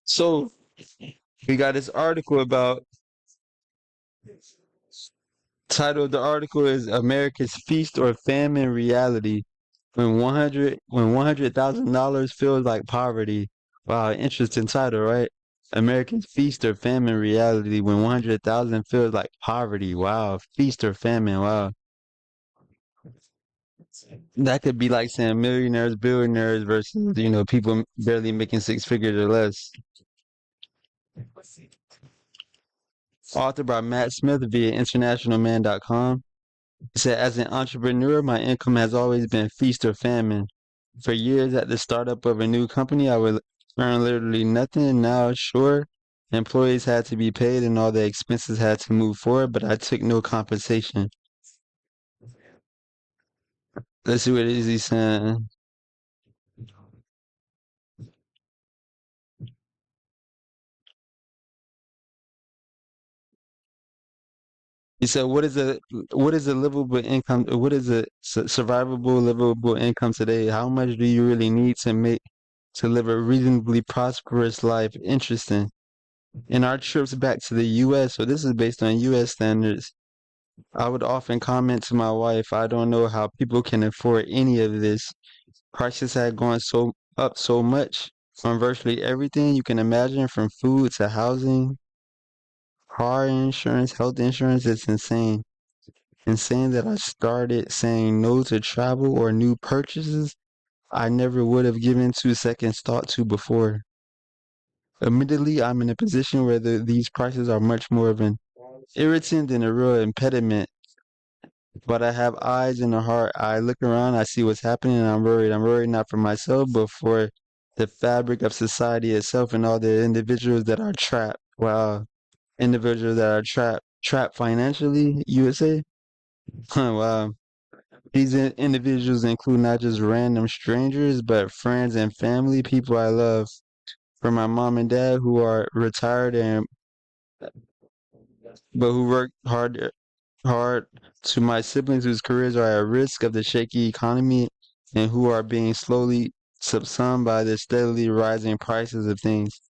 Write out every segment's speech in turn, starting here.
So we got this article about title of the article is America's Feast or Famine Reality when $100,000 feels like poverty. Wow, interesting title, right? American Feast or Famine Reality when 100,000 feels like poverty. Wow, feast or famine. Wow. That could be like saying millionaires, billionaires versus, people barely making six figures or less. Author by Matt Smith via internationalman.com. He said, as an entrepreneur, my income has always been feast or famine. For years at the startup of a new company, I would earn literally nothing. Now, sure, employees had to be paid and all the expenses had to move forward, but I took no compensation. Let's see what it is he's saying. He said, "What is a livable income? What is a survivable, livable income today? How much do you really need to live a reasonably prosperous life?" Interesting. In our trips back to the U.S., so this is based on U.S. standards. I would often comment to my wife, "I don't know how people can afford any of this. Prices had gone so up so much on virtually everything you can imagine, from food to housing, car insurance, health insurance. It's insane." And saying that I started saying no to travel or new purchases I never would have given 2 seconds thought to before. Admittedly, I'm in a position where these prices are much more of an irritant than a real impediment, but I have eyes and a heart. I look around, I see what's happening, and I'm worried. I'm worried not for myself, but for the fabric of society itself and all the individuals that are trapped. Wow. Individuals that are trapped financially, you would say? Wow. These individuals include not just random strangers, but friends and family, people I love. For my mom and dad who are retired and but who work hard, to my siblings whose careers are at risk of the shaky economy and who are being slowly subsumed by the steadily rising prices of things.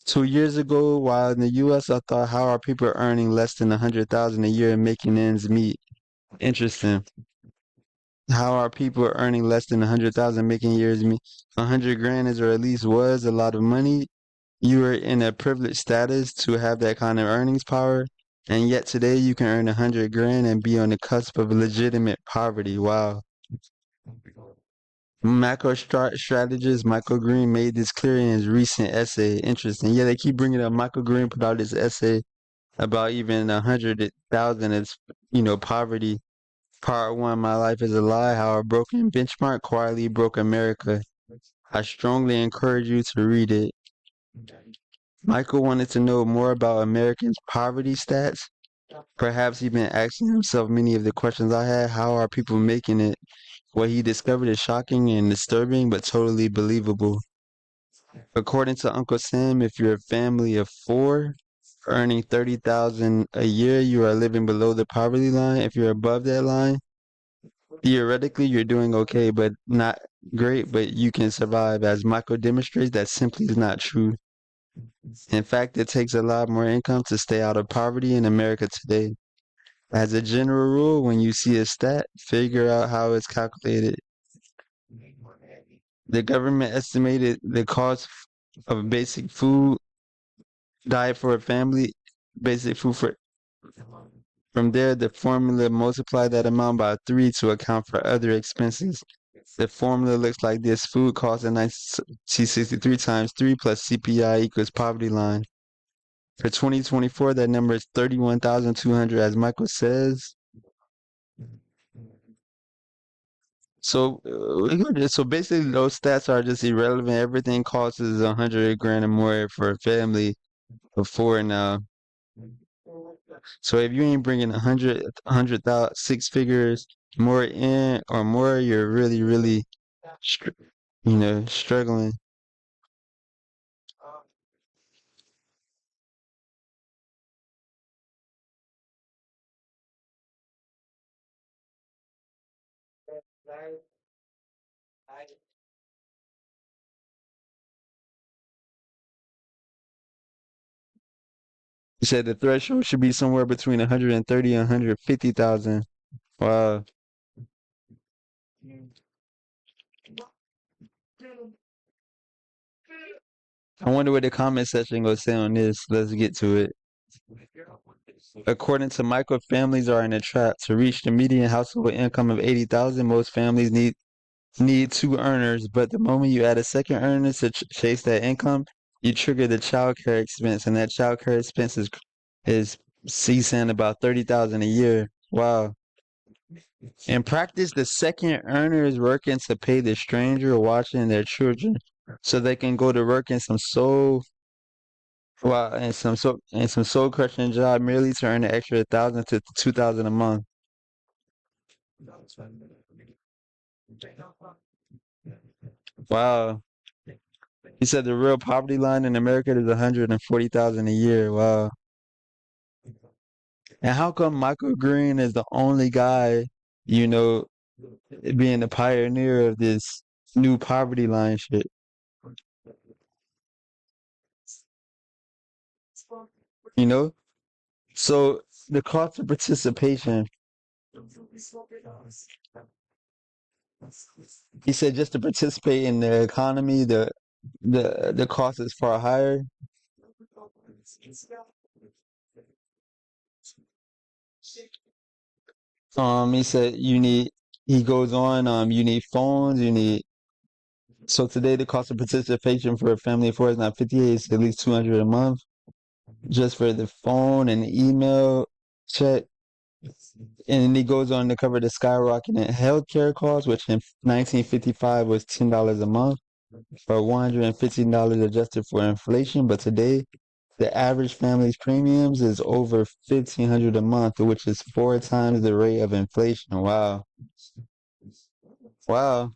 2 years ago, while in the U.S., I thought, how are people earning less than 100,000 a year and making ends meet? Interesting. How are people earning less than 100,000 making years meet? 100 grand is, or at least was, a lot of money. You are in a privileged status to have that kind of earnings power, and yet today you can earn 100 grand and be on the cusp of legitimate poverty. Wow. Strategist Michael Green made this clear in his recent essay. Interesting. Yeah, they keep bringing up Michael Green put out this essay about even 100,000 as poverty. Part one: My life is a lie. How a broken benchmark quietly broke America. I strongly encourage you to read it. Michael wanted to know more about Americans' poverty stats. Perhaps he'd been asking himself many of the questions I had. How are people making it? What he discovered is shocking and disturbing, but totally believable. According to Uncle Sam, if you're a family of four earning 30,000 a year, you are living below the poverty line. If you're above that line, theoretically you're doing okay, but not great, but you can survive. As Michael demonstrates, that simply is not true. In fact, it takes a lot more income to stay out of poverty in America today. As a general rule, when you see a stat, figure out how it's calculated. The government estimated the cost of a basic food diet for a family, basic food for. From there, the formula multiply that amount by three to account for other expenses. The formula looks like this: food costs in 1963 times 3 plus CPI equals poverty line. For 2024, that number is 31,200, as Michael says. So basically, those stats are just irrelevant. Everything costs is 100 grand or more for a family of four now. So if you ain't bringing 100,000, six figures more in or more, you're really, really, str- struggling. You said the threshold should be somewhere between 130 and 150,000. Wow. I wonder what the comment section gonna say on this. Let's get to it. According to Michael, families are in a trap. To reach the median household income of 80,000, most families need two earners, but the moment you add a second earner to chase that income, you trigger the child care expense, and that child care expense is ceasing about 30,000 a year. Wow. In practice, the second earner is working to pay the stranger watching their children so they can go to work in some soul crushing job merely to earn an extra 1,000 to 2,000 a month. Wow. He said the real poverty line in America is 140,000 a year. Wow. And how come Michael Green is the only guy, you know, being the pioneer of this new poverty line shit? You know? So the cost of participation, he said just to participate in the economy, the cost is far higher. He said he goes on, you need phones, so today the cost of participation for a family of four is not 58, it's at least 200 a month just for the phone and email check. And then he goes on to cover the skyrocketing healthcare costs, which in 1955 was $10 a month or $115 adjusted for inflation. But today, the average family's premiums is over 1,500 a month, which is four times the rate of inflation. Wow. Wow.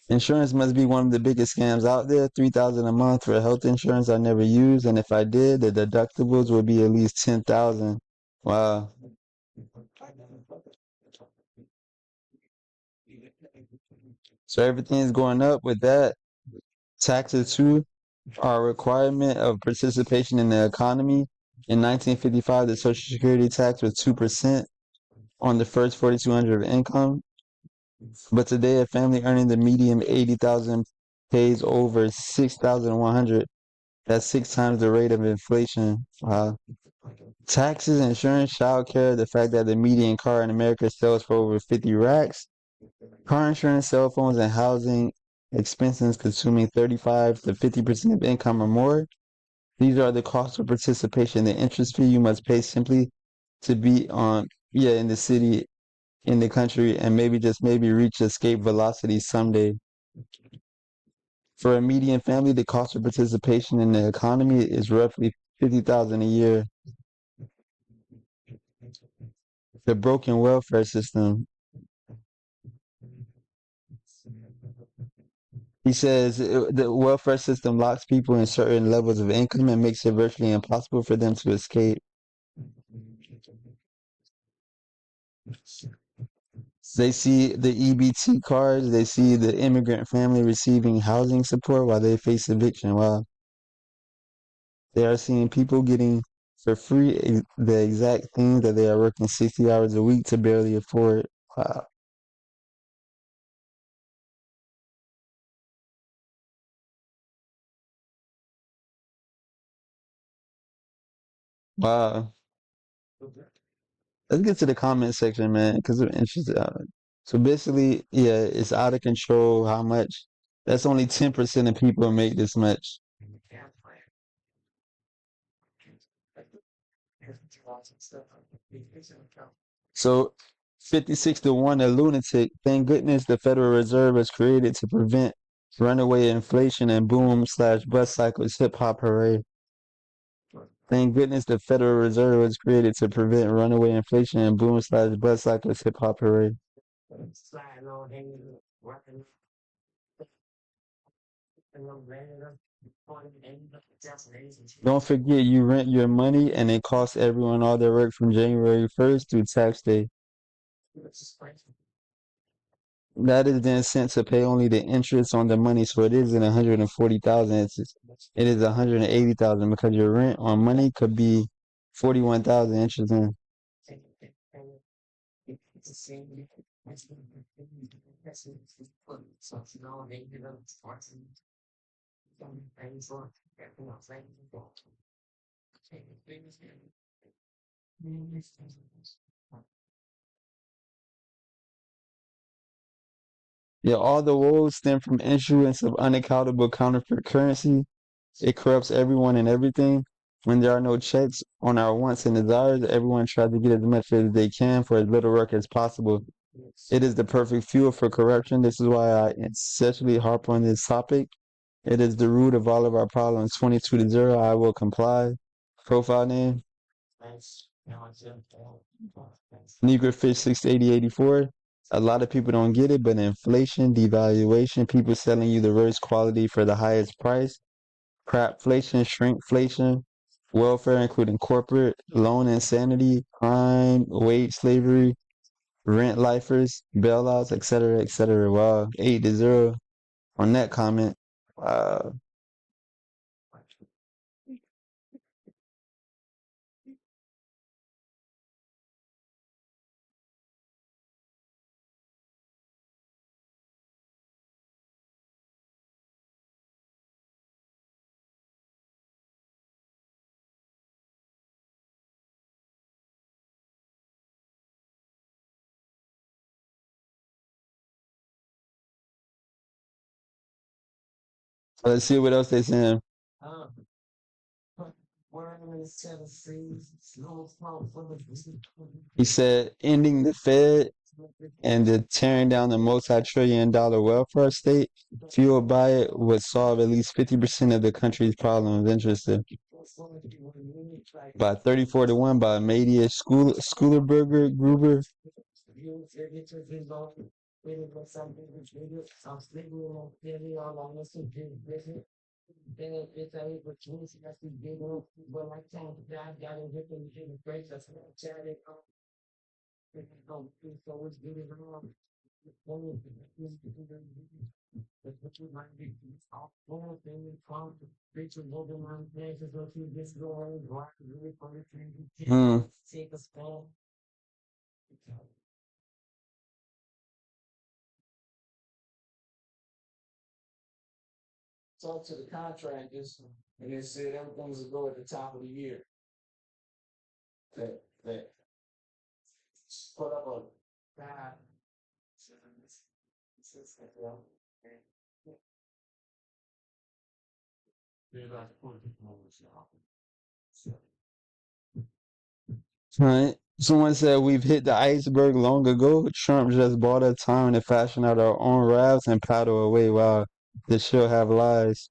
Insurance must be one of the biggest scams out there. 3,000 a month for health insurance I never used, and if I did, the deductibles would be at least 10,000. Wow. So everything's going up with that. Taxes too are a requirement of participation in the economy. In 1955, the Social Security tax was 2% on the first 4,200 of income. But today, a family earning the median 80,000 pays over 6,100. That's six times the rate of inflation. Wow. Taxes, insurance, child care, the fact that the median car in America sells for over 50 racks. Car insurance, cell phones, and housing expenses consuming 35 to 50% of income or more. These are the costs of participation. The interest fee you must pay simply to be in the city, in the country, and maybe just maybe reach escape velocity someday. For a median family, the cost of participation in the economy is roughly 50,000 a year. The broken welfare system. He says the welfare system locks people in certain levels of income and makes it virtually impossible for them to escape. They see the EBT cards, they see the immigrant family receiving housing support while they face eviction. Wow. They are seeing people getting for free the exact things that they are working 60 hours a week to barely afford. Wow. Wow. Let's get to the comment section, man, because I'm interested. So basically, yeah, it's out of control how much. That's only 10% of people make this much. So 56 to 1, a lunatic. Thank goodness the Federal Reserve was created to prevent runaway inflation and boom slash bust cycles hip hop hooray. Thank goodness the Federal Reserve was created to prevent runaway inflation and boom slash bust cycles hip hop hooray. Don't forget you rent your money and it costs everyone all their work from January 1st through tax day. That is then sent to pay only the interest on the money. So it isn't 140,000. It is 180,000 because your rent on money could be 41,000 interest in. Yeah, all the woes stem from issuance of unaccountable counterfeit currency. It corrupts everyone and everything. When there are no checks on our wants and desires, everyone tries to get as much as they can for as little work as possible. It is the perfect fuel for corruption. This is why I essentially harp on this topic. It is the root of all of our problems. 22 to 0, I will comply. Profile name, Negro Fish 68084. A lot of people don't get it, but inflation, devaluation, people selling you the worst quality for the highest price, crapflation, shrinkflation, welfare, including corporate, loan insanity, crime, wage slavery, rent lifers, bailouts, etc., etc. Wow, 8 to 0 on that comment. Uh, let's see what else they saying. He said ending the Fed and the tearing down the multi-trillion dollar welfare state fueled by it would solve at least 50% of the country's problems. Interesting. By 34 to 1 by Media Schoolerberger Gruber. Hmm. Right. Someone said we've hit the iceberg long ago. Trump just bought a time to fashion out our own rafts and paddle away. Wow, this show have lies.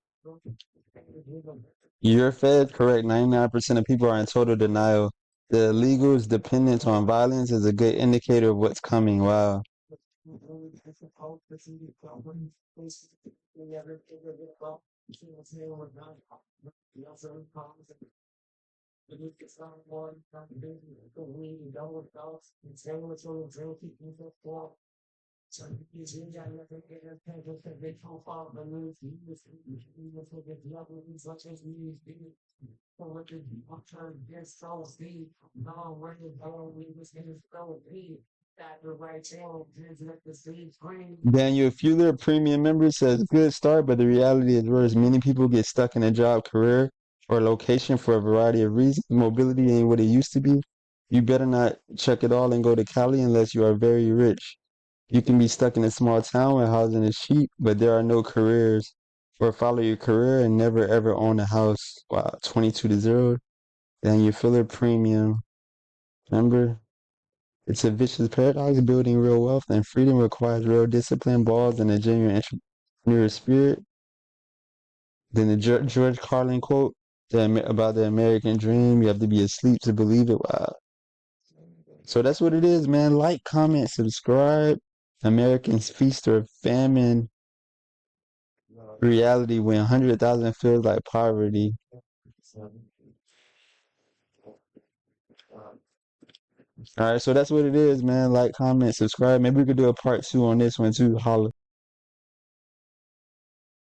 You're fed correct. 99% of people are in total denial. The illegals' dependence on violence is a good indicator of what's coming. Wow. Daniel Fuller, premium member, says good start, but the reality is worse. Many people get stuck in a job, career, or location for a variety of reasons. Mobility ain't what it used to be. You better not check it all and go to Cali unless you are very rich. You can be stuck in a small town where housing is cheap, but there are no careers. Or follow your career and never ever own a house. Wow, 22 to 0. Daniel Fuller, premium member. It's a vicious paradox. Building real wealth and freedom requires real discipline, balls, and a genuine entrepreneurial spirit. Then the George Carlin quote about the American dream: "You have to be asleep to believe it." Wow. So that's what it is, man. Like, comment, subscribe. Americans feast or famine reality when 100,000 feels like poverty. All right, so that's what it is, man. Like, comment, subscribe. Maybe we could do a part two on this one too. Holla.